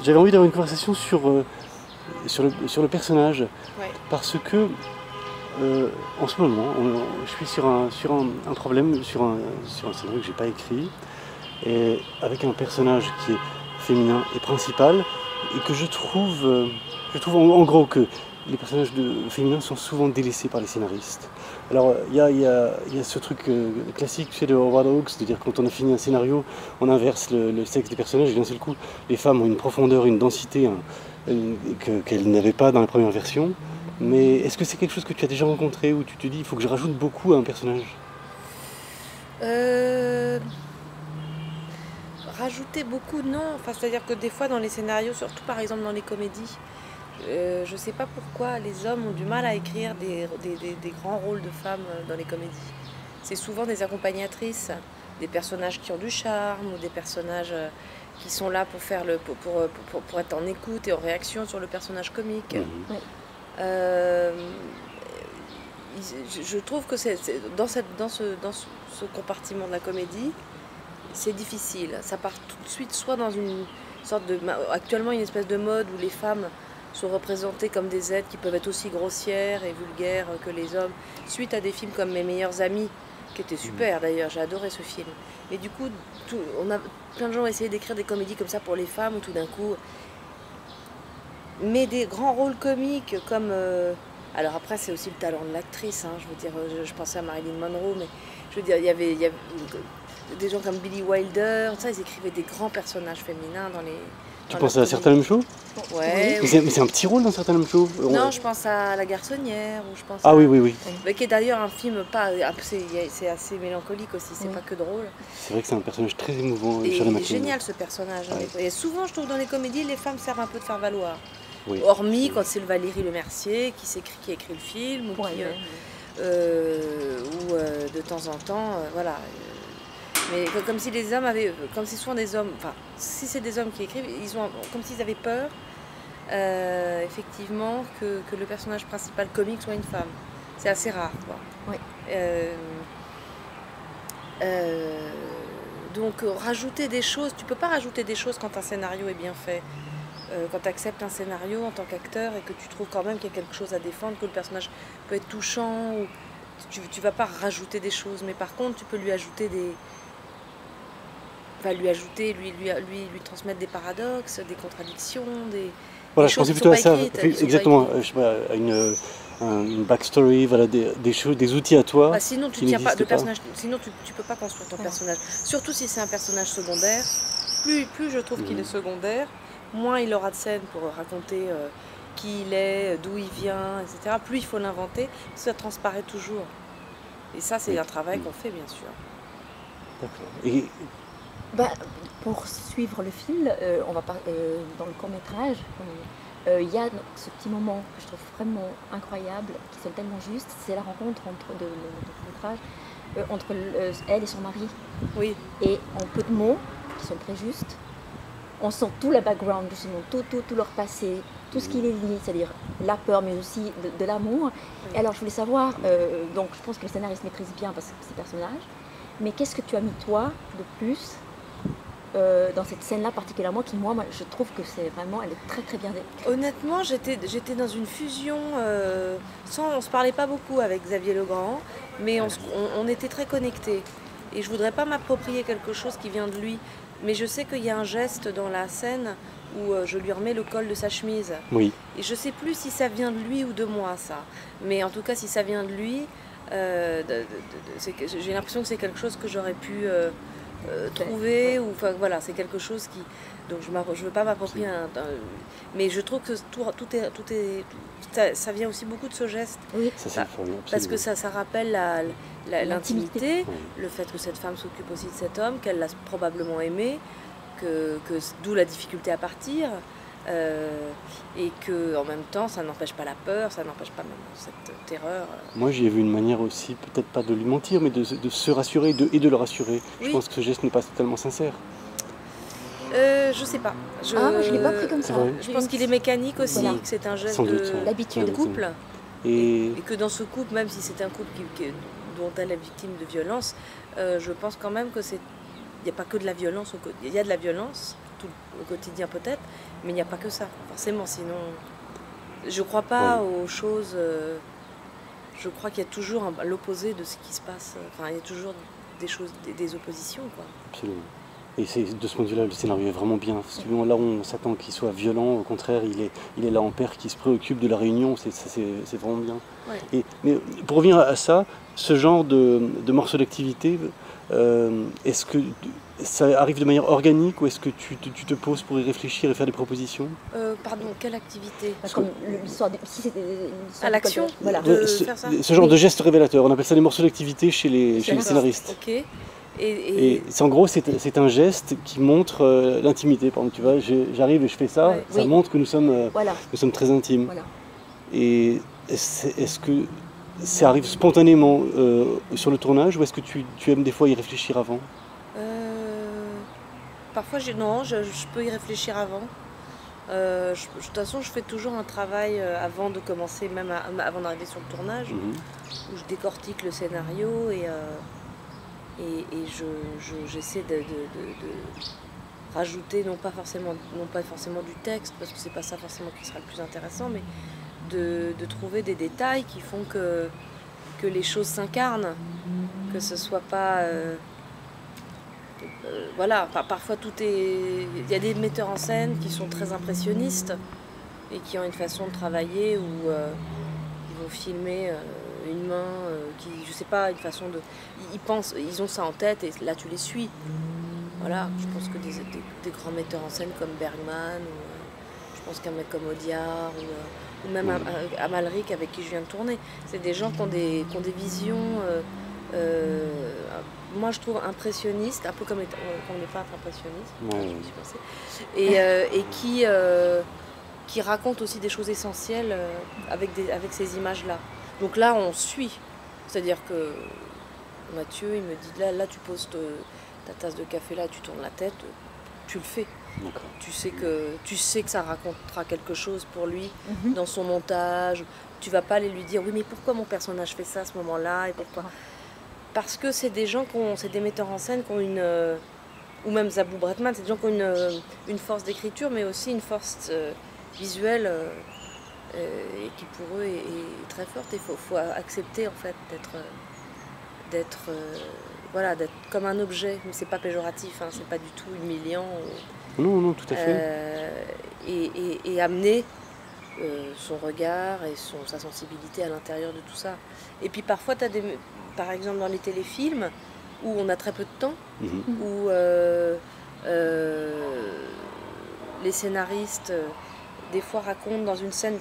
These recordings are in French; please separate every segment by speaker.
Speaker 1: j'avais envie d'avoir une conversation sur le personnage,
Speaker 2: Ouais.
Speaker 1: parce que en ce moment, je suis sur un problème, sur un scénario que j'ai pas écrit, et avec un personnage qui est féminin et principal, et que je trouve en gros que les personnages féminins sont souvent délaissés par les scénaristes. Alors il y a ce truc classique, tu sais, de Howard Hawks, de dire que quand on a fini un scénario, on inverse le sexe des personnages, et d'un seul coup, les femmes ont une profondeur, une densité qu'elles n'avaient pas dans la première version. Mais est-ce que c'est quelque chose que tu as déjà rencontré, où tu te dis il faut que je rajoute beaucoup à un personnage?
Speaker 2: Euh, Rajouter beaucoup, non. Enfin, c'est-à-dire que des fois dans les scénarios, surtout par exemple dans les comédies, je sais pas pourquoi les hommes ont du mal à écrire des grands rôles de femmes dans les comédies. C'est souvent des accompagnatrices, des personnages qui ont du charme ou des personnages qui sont là pour faire pour être en écoute et en réaction sur le personnage comique.
Speaker 1: Mhm.
Speaker 2: Euh, je trouve que dans ce compartiment de la comédie, c'est difficile. Ça part tout de suite soit dans une sorte de... Actuellement, une espèce de mode où les femmes sont représentées comme des êtres qui peuvent être aussi grossières et vulgaires que les hommes, suite à des films comme Mes meilleurs amis, qui était super d'ailleurs, j'ai adoré ce film. Mais du coup, plein de gens ont essayé d'écrire des comédies comme ça pour les femmes, où tout d'un coup... Mais des grands rôles comiques comme... alors après, c'est aussi le talent de l'actrice, hein, je veux dire, je pensais à Marilyn Monroe, mais je veux dire, il y avait des gens comme Billy Wilder, ça, ils écrivaient des grands personnages féminins dans les...
Speaker 1: Tu penses à Certain Homme Show?
Speaker 2: Ouais.
Speaker 1: Mais c'est un petit rôle dans Certain Homme Show?
Speaker 2: Non, je pense à La Garçonnière, ou je pense
Speaker 1: Ah
Speaker 2: à...
Speaker 1: oui, oui, oui.
Speaker 2: Mais qui est d'ailleurs un film pas... C'est assez mélancolique aussi, c'est pas que drôle.
Speaker 1: C'est vrai que c'est un personnage très émouvant.
Speaker 2: Et
Speaker 1: Shirley
Speaker 2: il est
Speaker 1: MacLaine.
Speaker 2: génial ce personnage.
Speaker 1: Ouais.
Speaker 2: Et souvent, je trouve dans les comédies, les femmes servent un peu de faire valoir.
Speaker 1: Oui.
Speaker 2: Hormis quand c'est Valérie Lemercier qui a écrit le film, ou de temps en temps, voilà. Mais comme si les hommes avaient, comme c'est souvent des hommes, enfin, si c'est des hommes qui écrivent, ils ont, comme s'ils avaient peur, effectivement, que le personnage principal comique soit une femme. C'est assez rare, quoi.
Speaker 3: Oui.
Speaker 2: Donc rajouter des choses, tu peux pas rajouter des choses quand un scénario est bien fait. Quand tu acceptes un scénario en tant qu'acteur et que tu trouves quand même qu'il y a quelque chose à défendre, que le personnage peut être touchant, ou tu vas pas rajouter des choses, mais par contre tu peux lui ajouter lui transmettre des paradoxes, des contradictions,
Speaker 1: Voilà,
Speaker 2: des
Speaker 1: je
Speaker 2: choses
Speaker 1: pensais
Speaker 2: qui
Speaker 1: plutôt à
Speaker 2: sont pas
Speaker 1: ça.
Speaker 2: écrites, qui sont pas
Speaker 1: Exactement.
Speaker 2: écrites.
Speaker 1: Je sais pas, une backstory, voilà, des choses, des outils à toi.
Speaker 2: Bah, sinon tu
Speaker 1: qui
Speaker 2: tiens pas de
Speaker 1: n'existent pas.
Speaker 2: personnage, sinon tu peux pas construire ton personnage. Surtout si c'est un personnage secondaire. Plus je trouve qu'il est secondaire, moins il aura de scènes pour raconter qui il est, d'où il vient, etc. Plus il faut l'inventer, ça transparaît toujours. Et ça, c'est un travail qu'on fait, bien sûr.
Speaker 1: D'accord. Et
Speaker 3: Pour suivre le fil, on va dans le court-métrage, il y a ce petit moment que je trouve vraiment incroyable, qui sonne tellement juste, c'est la rencontre entre entre elle et son mari.
Speaker 2: Oui.
Speaker 3: Et en peu de mots, qui sont très justes, on sent tout le background, justement, tout leur passé, tout ce qui les lie, c'est-à-dire la peur, mais aussi de l'amour. Et alors, je voulais savoir, donc je pense que le scénariste maîtrise bien parce que ces personnages, mais qu'est-ce que tu as mis, toi, de plus dans cette scène-là particulièrement, qui moi, je trouve que c'est vraiment, elle est très très bien écrite.
Speaker 2: Honnêtement, j'étais dans une fusion, on se parlait pas beaucoup avec Xavier Legrand, mais on était très connectés. Et je voudrais pas m'approprier quelque chose qui vient de lui, mais je sais qu'il y a un geste dans la scène où je lui remets le col de sa chemise.
Speaker 1: oui.
Speaker 2: Et je sais plus si ça vient de lui ou de moi, ça. Mais en tout cas, si ça vient de lui, j'ai l'impression que c'est quelque chose que j'aurais pu trouver, ou enfin voilà, c'est quelque chose qui... Donc je veux pas m'approprier mais je trouve que ça vient aussi beaucoup de ce geste.
Speaker 3: Oui.
Speaker 2: Parce que ça rappelle l'intimité, le fait que cette femme s'occupe aussi de cet homme, qu'elle l'a probablement aimé, d'où la difficulté à partir, et que en même temps ça n'empêche pas la peur, ça n'empêche pas même cette terreur.
Speaker 1: Moi j'y ai vu une manière aussi, peut-être pas de lui mentir, mais de se rassurer et de le rassurer.
Speaker 2: Oui.
Speaker 1: Je pense que ce geste n'est pas totalement sincère.
Speaker 2: Je sais pas.
Speaker 3: Moi je l'ai pas pris comme ça.
Speaker 2: Je pense qu'il est mécanique aussi,
Speaker 3: Voilà.
Speaker 2: que c'est un geste
Speaker 1: Sans doute,
Speaker 3: l'habitude.
Speaker 2: de couple.
Speaker 1: Et
Speaker 2: Et que dans ce couple, même si c'est un couple dont elle est victime de violence, je pense quand même que il n'y a pas que de la violence, il y a de la violence, tout le quotidien peut-être, mais il n'y a pas que ça, forcément, sinon... Je ne crois pas aux choses... je crois qu'il y a toujours l'opposé de ce qui se passe. Enfin, il y a toujours des choses, des oppositions, quoi.
Speaker 1: Absolument. Et de ce point de vue-là, le scénario est vraiment bien. Là où on s'attend qu'il soit violent, au contraire, il est là en père qui se préoccupe de la réunion, c'est vraiment bien.
Speaker 2: Ouais.
Speaker 1: Mais pour revenir à ça, ce genre de morceaux d'activité, est-ce que ça arrive de manière organique ou est-ce que tu te poses pour y réfléchir et faire des propositions?
Speaker 2: Pardon, quelle activité?
Speaker 3: Comme l'histoire si c'était
Speaker 2: à l'action,
Speaker 3: voilà.
Speaker 2: faire ça.
Speaker 1: Ce genre de gestes révélateurs, on appelle ça des morceaux d'activité chez les scénaristes.
Speaker 2: Ok.
Speaker 1: Et en gros, c'est un geste qui montre l'intimité. Par exemple, tu vois, j'arrive et je fais ça, ça montre que nous sommes très intimes.
Speaker 3: Voilà.
Speaker 1: Et est-ce que ça arrive spontanément sur le tournage ou est-ce que tu aimes des fois y réfléchir avant?
Speaker 2: Parfois, je peux y réfléchir avant. De toute façon, je fais toujours un travail avant de commencer, même avant d'arriver sur le tournage, où je décortique le scénario et j'essaie de rajouter non pas forcément du texte, parce que c'est pas ça forcément qui sera le plus intéressant, mais de trouver des détails qui font que les choses s'incarnent, que ce soit pas... voilà, parfois il y a des metteurs en scène qui sont très impressionnistes et qui ont une façon de travailler où ils vont filmer une main je sais pas, une façon de... Ils ont ça en tête et là tu les suis. Voilà, je pense que des grands metteurs en scène comme Bergman, ou je pense qu'un mec comme Audiard, ou même Amalric avec qui je viens de tourner, c'est des gens qui ont des visions... moi je trouve impressionniste, un peu comme les peintres impressionnistes, je me suis pensée, et qui racontent aussi des choses essentielles avec ces images-là. Donc là on suit, c'est-à-dire que Mathieu il me dit là tu poses ta tasse de café là, tu tournes la tête, tu le fais. Tu sais que ça racontera quelque chose pour lui dans son montage. Tu vas pas aller lui dire oui mais pourquoi mon personnage fait ça à ce moment-là et pourquoi. Parce que c'est des gens c'est des metteurs en scène qui ont ou même Zabou Bretman, c'est des gens qui ont une force d'écriture, mais aussi une force visuelle et qui pour eux est très forte. Il faut accepter en fait d'être comme un objet, mais c'est pas péjoratif, hein, c'est pas du tout humiliant.
Speaker 1: Non, tout à fait.
Speaker 2: Et amener son regard et sa sensibilité à l'intérieur de tout ça. Et puis parfois tu as par exemple dans les téléfilms où on a très peu de temps, où les scénaristes des fois racontent dans une scène,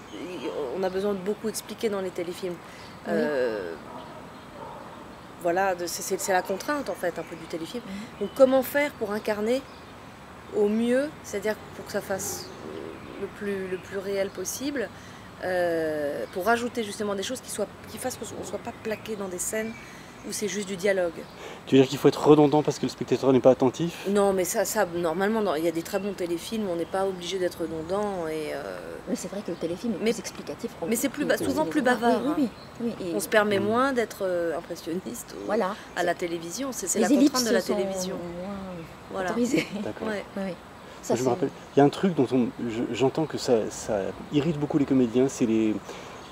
Speaker 2: on a besoin de beaucoup expliquer dans les téléfilms. Voilà, c'est la contrainte en fait un peu du téléfilm. Donc comment faire pour incarner au mieux, c'est-à-dire pour que ça fasse le plus réel possible, pour rajouter justement des choses qui fassent qu'on ne soit pas plaqué dans des scènes où c'est juste du dialogue.
Speaker 1: Tu veux dire qu'il faut être redondant parce que le spectateur n'est pas attentif?
Speaker 2: Non, mais ça normalement, il y a des très bons téléfilms, on n'est pas obligé d'être redondant.
Speaker 3: Mais c'est vrai que le téléfilm est plus explicatif.
Speaker 2: Mais c'est souvent plus bavard.
Speaker 3: Oui.
Speaker 2: On se permet moins d'être impressionniste à la télévision. C'est la contrainte de la télévision.
Speaker 3: Voilà. Autorisé.
Speaker 1: D'accord.
Speaker 3: Oui.
Speaker 1: Ça, je me rappelle. Il y a un truc dont j'entends que ça irrite beaucoup les comédiens, c'est les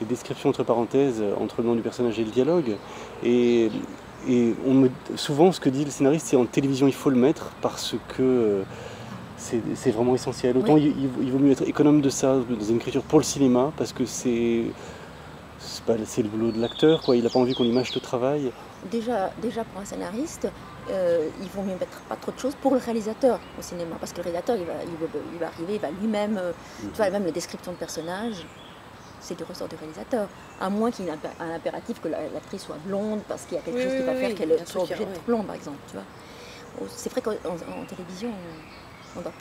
Speaker 1: descriptions entre parenthèses entre le nom du personnage et le dialogue. Et souvent, ce que dit le scénariste, c'est en télévision, il faut le mettre parce que c'est vraiment essentiel. Autant il vaut mieux être économe de ça dans une écriture pour le cinéma parce que c'est le boulot de l'acteur, quoi. Il n'a pas envie qu'on lui mâche le travail.
Speaker 3: Déjà pour un scénariste, il vaut mieux mettre pas trop de choses pour le réalisateur au cinéma, parce que le réalisateur il va arriver, il va lui-même, tu vois, même la description de personnage, c'est du ressort du réalisateur, à moins qu'il y ait un impératif que l'actrice soit blonde, parce qu'il y a quelque chose qui va faire qu'elle soit obligée d'être blonde, par exemple, tu vois. C'est vrai qu'en télévision, on doit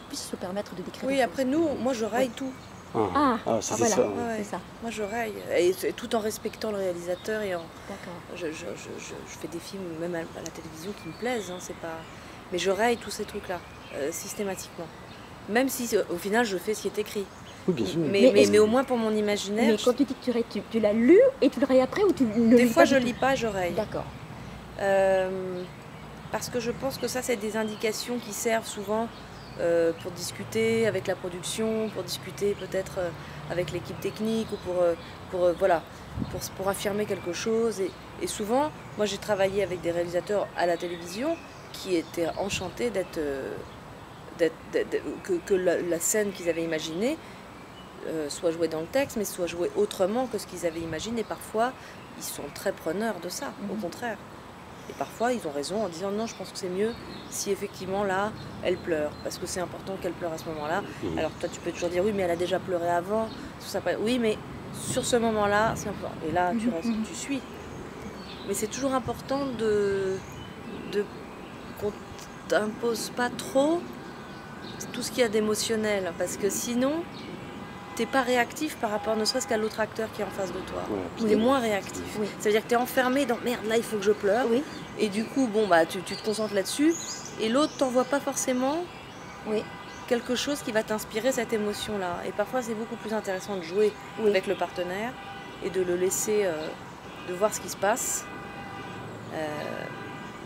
Speaker 3: plus se permettre de décrire.
Speaker 2: Oui, après moi je raille tout.
Speaker 3: Voilà.
Speaker 1: C'est ça.
Speaker 2: Moi je raille, et tout en respectant le réalisateur et je fais des films même à la télévision qui me plaisent, hein, c'est pas... mais je raille tous ces trucs là systématiquement, même si au final je fais ce qui est écrit.
Speaker 1: Oui, bien sûr.
Speaker 2: Mais au moins pour mon imaginaire.
Speaker 3: Mais quand tu dis que tu l'as lu et tu le rayes après ou tu le
Speaker 2: des fois je lis pas, je raye.
Speaker 3: D'accord.
Speaker 2: Parce que je pense que ça c'est des indications qui servent souvent pour discuter avec la production, pour discuter peut-être avec l'équipe technique ou pour affirmer quelque chose. Et souvent, moi j'ai travaillé avec des réalisateurs à la télévision qui étaient enchantés que la scène qu'ils avaient imaginée soit jouée dans le texte, mais soit jouée autrement que ce qu'ils avaient imaginé. Parfois, ils sont très preneurs de ça, au contraire. Et parfois, ils ont raison en disant non, je pense que c'est mieux si effectivement là, elle pleure, parce que c'est important qu'elle pleure à ce moment-là. Alors toi, tu peux toujours dire oui, mais elle a déjà pleuré avant. Oui, mais sur ce moment-là, c'est important. Et là, tu restes, tu suis. Mais c'est toujours important qu'on t'impose pas trop tout ce qu'il y a d'émotionnel, parce que sinon, t'es pas réactif par rapport ne serait-ce qu'à l'autre acteur qui est en face de toi. Tu es moins réactif. Oui. Ça veut dire que tu es enfermé dans merde, là il faut que je pleure. Oui. Et du coup, bon, bah, tu te concentres là-dessus. Et l'autre t'envoie pas forcément quelque chose qui va t'inspirer cette émotion-là. Et parfois, c'est beaucoup plus intéressant de jouer avec le partenaire et de le laisser, de voir ce qui se passe.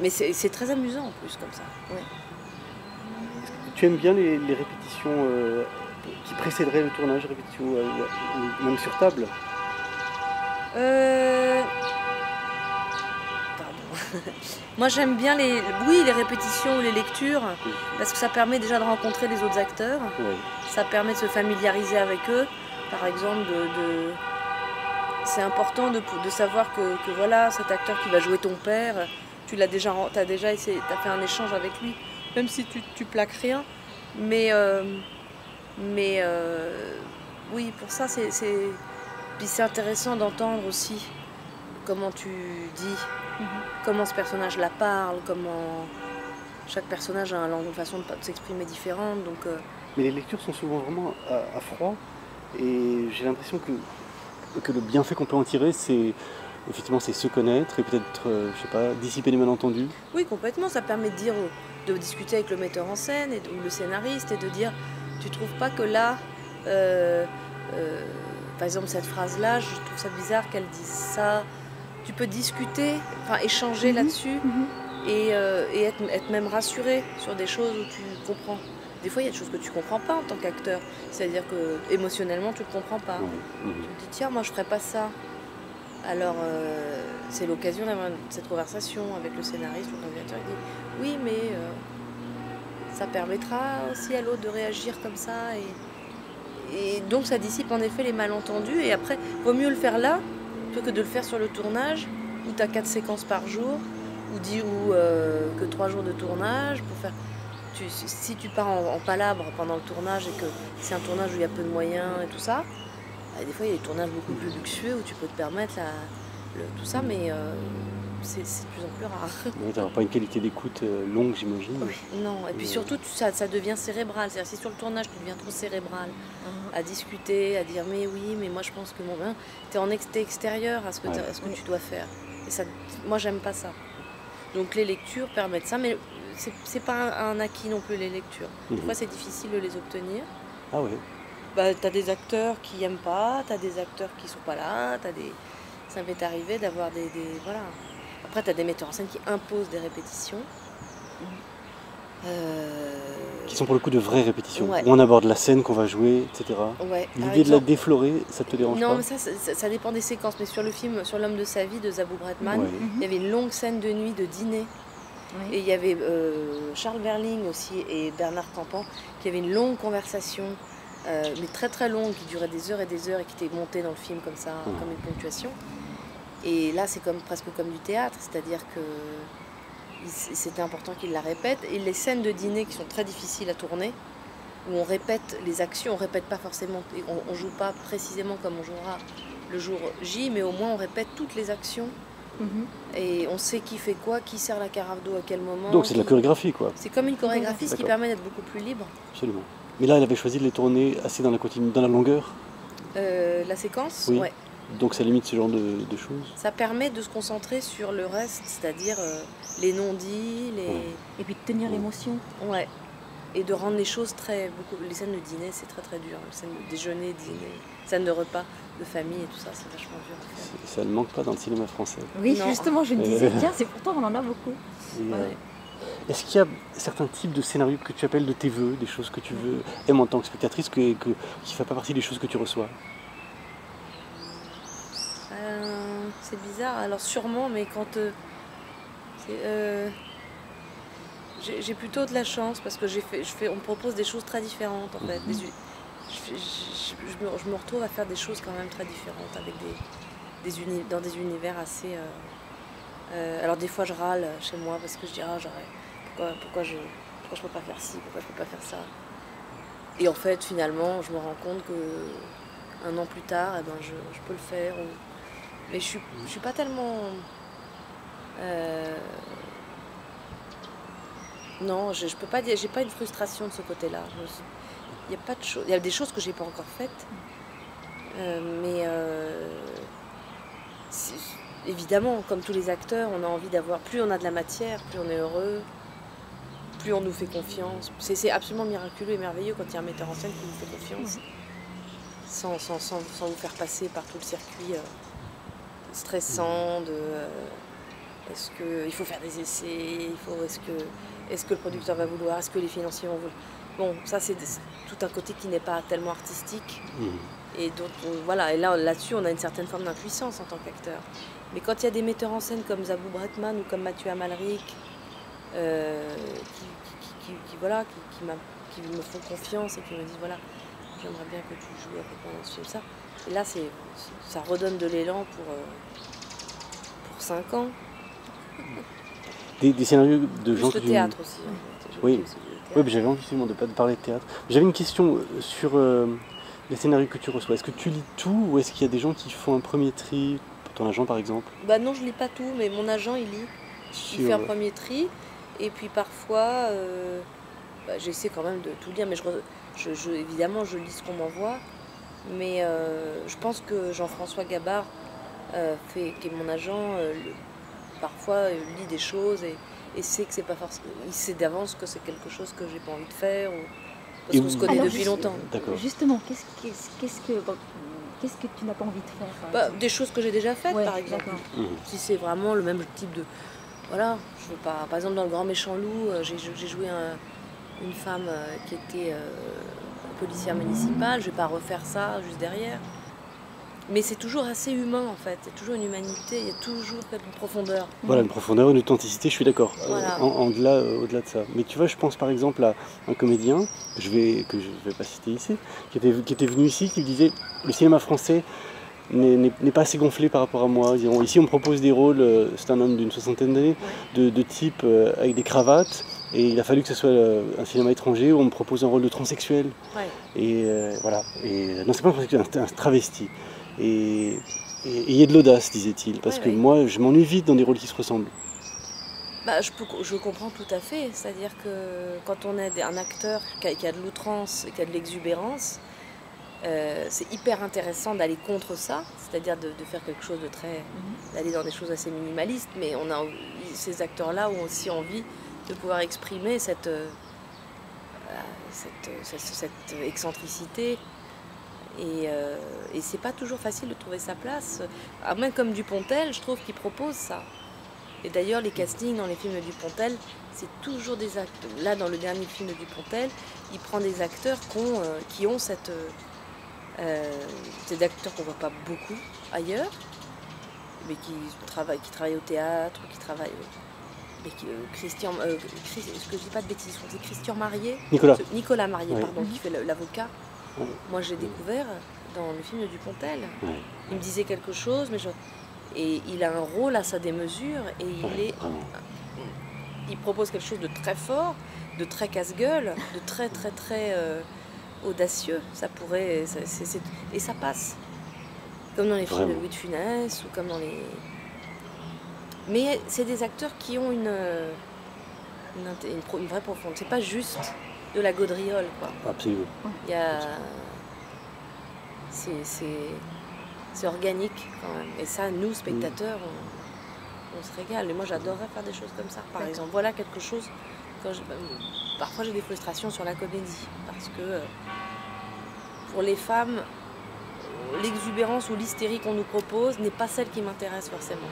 Speaker 2: Mais c'est très amusant en plus comme ça. Oui.
Speaker 1: Tu aimes bien les répétitions qui précéderaient le tournage, répétitions ou même sur table?
Speaker 2: Pardon. Moi j'aime bien les répétitions ou les lectures parce que ça permet déjà de rencontrer les autres acteurs. Oui. Ça permet de se familiariser avec eux. Par exemple, c'est important de savoir que voilà, cet acteur qui va jouer ton père, t'as déjà essayé, t'as fait un échange avec lui, même si tu plaques rien. Mais oui, pour ça, puis c'est intéressant d'entendre aussi comment tu dis, comment ce personnage-là parle, comment chaque personnage a une façon de s'exprimer différente. Donc,
Speaker 1: Mais les lectures sont souvent vraiment à froid, et j'ai l'impression que le bienfait qu'on peut en tirer, c'est effectivement se connaître et peut-être, je sais pas, dissiper les malentendus.
Speaker 2: Oui, complètement. Ça permet de discuter avec le metteur en scène ou le scénariste et de dire, tu trouves pas que là, par exemple cette phrase-là, je trouve ça bizarre qu'elle dise ça. Tu peux discuter, enfin échanger là-dessus et être même rassuré sur des choses où tu comprends. Des fois, il y a des choses que tu comprends pas en tant qu'acteur. C'est-à-dire que émotionnellement, tu le comprends pas. Tu te dis, tiens, moi je ferais pas ça. Alors, c'est l'occasion d'avoir cette conversation avec le scénariste ou le réalisateur. Il dit, oui, mais ça permettra aussi à l'autre de réagir comme ça. Et donc, ça dissipe en effet les malentendus. Et après, il vaut mieux le faire là, plutôt que de le faire sur le tournage, où tu as 4 séquences par jour, ou que 3 jours de tournage. Si tu pars en palabre pendant le tournage et que c'est un tournage où il y a peu de moyens et tout ça, des fois, il y a des tournages beaucoup plus luxueux où tu peux te permettre tout ça, mais c'est de plus en plus rare.
Speaker 1: Oui, tu n'auras pas une qualité d'écoute longue, j'imagine.
Speaker 2: Oui, non, et puis surtout, ça devient cérébral. C'est-à-dire, si sur le tournage, tu deviens trop cérébral, à discuter, à dire mais oui, mais moi je pense que t'es extérieur à ce que tu dois faire. Et ça, moi, j'aime pas ça. Donc, les lectures permettent ça, mais c'est pas un acquis non plus, les lectures. Des fois, c'est difficile de les obtenir.
Speaker 1: Ah oui.
Speaker 2: Bah, t'as des acteurs qui aiment pas, t'as des acteurs qui sont pas là, ça m'est arrivé d'avoir voilà. Après t'as des metteurs en scène qui imposent des répétitions.
Speaker 1: Qui sont pour le coup de vraies répétitions, où on aborde la scène qu'on va jouer, etc.
Speaker 2: Ouais.
Speaker 1: L'idée de la déflorer, ça te dérange pas?
Speaker 2: Non, mais ça dépend des séquences, mais sur le film, sur L'homme de sa vie de Zabou Bretman, il y avait une longue scène de nuit de dîner. Et il y avait Charles Berling aussi et Bernard Campan qui avaient une longue conversation. Mais très très longue, qui durait des heures et des heures et qui était montée dans le film comme ça, comme une ponctuation. Et là, c'est presque comme du théâtre, c'est-à-dire que c'était important qu'ils la répètent. Et les scènes de dîner qui sont très difficiles à tourner, où on répète les actions, on répète pas forcément, on joue pas précisément comme on jouera le jour J, mais au moins on répète toutes les actions. Et on sait qui fait quoi, qui sert la carafe d'eau à quel moment.
Speaker 1: Donc c'est de la chorégraphie, quoi.
Speaker 2: C'est comme une chorégraphie, ce qui permet d'être beaucoup plus libre.
Speaker 1: Absolument. Mais là, elle avait choisi de les tourner assez dans la longueur.
Speaker 2: La séquence,
Speaker 1: oui. Ouais. Donc ça limite ce genre de choses.
Speaker 2: Ça permet de se concentrer sur le reste, c'est-à-dire les non-dits,
Speaker 3: et puis de tenir l'émotion.
Speaker 2: Ouais. Et de rendre les choses les scènes de dîner, c'est très très dur. Les scènes de déjeuner, dîner, scènes de repas, de famille et tout ça, c'est vachement dur à faire.
Speaker 1: Ça ne manque pas dans le cinéma français.
Speaker 3: Oui, non. Justement, je me disais, tiens, c'est pourtant on en a beaucoup.
Speaker 1: Est-ce qu'il y a certains types de scénarios que tu appelles de tes voeux, des choses que tu veux, aimes en tant que spectatrice, qui ne font pas partie des choses que tu reçois?
Speaker 2: C'est bizarre, alors sûrement, mais quand j'ai plutôt de la chance parce que on me propose des choses très différentes en fait. Je me retrouve à faire des choses quand même très différentes avec dans des univers assez. Alors des fois je râle chez moi parce que je dis pourquoi je peux pas faire ci, pourquoi je peux pas faire ça. Et en fait finalement je me rends compte que 1 an plus tard, eh ben, je peux le faire. Mais je suis pas tellement. Non, je peux pas dire, j'ai pas une frustration de ce côté-là. Il y a pas de choses. Il y a des choses que j'ai pas encore faites, mais évidemment, comme tous les acteurs, on a envie d'avoir. Plus on a de la matière, plus on est heureux, plus on nous fait confiance. C'est absolument miraculeux et merveilleux quand il y a un metteur en scène qui nous fait confiance, sans vous faire passer par tout le circuit stressant de. Est-ce qu'il faut faire des essais, est-ce que le producteur va vouloir, est-ce que les financiers vont vouloir. Bon, ça c'est tout un côté qui n'est pas tellement artistique. Et donc voilà, et là-dessus on a une certaine forme d'impuissance en tant qu'acteur. Mais quand il y a des metteurs en scène comme Zabou Bretman ou comme Mathieu Amalric qui me font confiance et qui me disent voilà, j'aimerais bien que tu joues avec moi dans ce film, ça. Et là ça redonne de l'élan pour 5 ans.
Speaker 1: Des scénarios de gens
Speaker 2: le théâtre aussi.
Speaker 1: Oui, mais j'avais envie de parler de théâtre. J'avais une question sur les scénarios que tu reçois. Est-ce que tu lis tout ou est-ce qu'il y a des gens qui font un premier tri, ton agent par exemple?
Speaker 2: Bah non, je lis pas tout, mais mon agent il lit. Il fait un premier tri et puis parfois j'essaie quand même de tout lire, mais évidemment je lis ce qu'on m'envoie. Mais je pense que Jean-François Gabard, qui est mon agent, parfois lit des choses et sait que c'est pas forcément. Il sait d'avance que c'est quelque chose que j'ai pas envie de faire parce qu'on se connaît depuis longtemps.
Speaker 3: Justement, qu'est-ce que tu n'as pas envie de faire
Speaker 2: Des choses que j'ai déjà faites, par exemple. Si c'est vraiment le même type de. Voilà, je veux pas. Par exemple, dans Le Grand Méchant Loup, j'ai joué une femme qui était policière municipale. Je vais pas refaire ça juste derrière. Mais c'est toujours assez humain en fait, il y a toujours une humanité, il y a toujours une profondeur.
Speaker 1: Voilà, une profondeur, une authenticité, je suis d'accord,
Speaker 2: voilà.
Speaker 1: Au-delà de ça. Mais tu vois, je pense par exemple à un comédien, que je vais pas citer ici, qui était venu ici, qui me disait le cinéma français n'est pas assez gonflé par rapport à moi. Ici on me propose des rôles, c'est un homme d'une 60aine d'années, de type avec des cravates, et il a fallu que ce soit un cinéma étranger où on me propose un rôle de transsexuel. Et voilà, non c'est pas un transsexuel, c'est un travesti. Et ayez de l'audace, disait-il, parce que moi, je m'ennuie vite dans des rôles qui se ressemblent.
Speaker 2: Je comprends tout à fait, c'est-à-dire que quand on est un acteur qui a de l'outrance et qui a de l'exubérance, c'est hyper intéressant d'aller contre ça, c'est-à-dire de faire quelque chose de très... d'aller dans des choses assez minimalistes, mais ces acteurs-là ont aussi envie de pouvoir exprimer cette excentricité. Et c'est pas toujours facile de trouver sa place. Même comme Dupontel, je trouve qu'il propose ça. Et d'ailleurs, les castings dans les films de Dupontel, c'est toujours des acteurs. Là, dans le dernier film de Dupontel, il prend des acteurs qui ont c'est des acteurs qu'on voit pas beaucoup ailleurs, mais qui travaillent au théâtre, qui travaillent. Mais Christian, ce que je dis pas de bêtises, c'est Christian Marié. Nicolas Marié, pardon, qui fait l'avocat. Moi, j'ai découvert dans le film de Dupontel. Il me disait quelque chose, et il a un rôle à sa démesure, et il propose quelque chose de très fort, de très casse-gueule, de très très très audacieux. Ça pourrait, et ça passe, comme dans les films de Louis de Funès ou comme dans les. Mais c'est des acteurs qui ont une vraie profondeur. C'est pas juste de la gaudriole, quoi.
Speaker 1: Absolument.
Speaker 2: C'est organique quand même. Et ça, nous, spectateurs, on se régale. Et moi, j'adorerais faire des choses comme ça. Par exemple, voilà quelque chose. Parfois, j'ai des frustrations sur la comédie. Parce que pour les femmes, l'exubérance ou l'hystérie qu'on nous propose n'est pas celle qui m'intéresse forcément.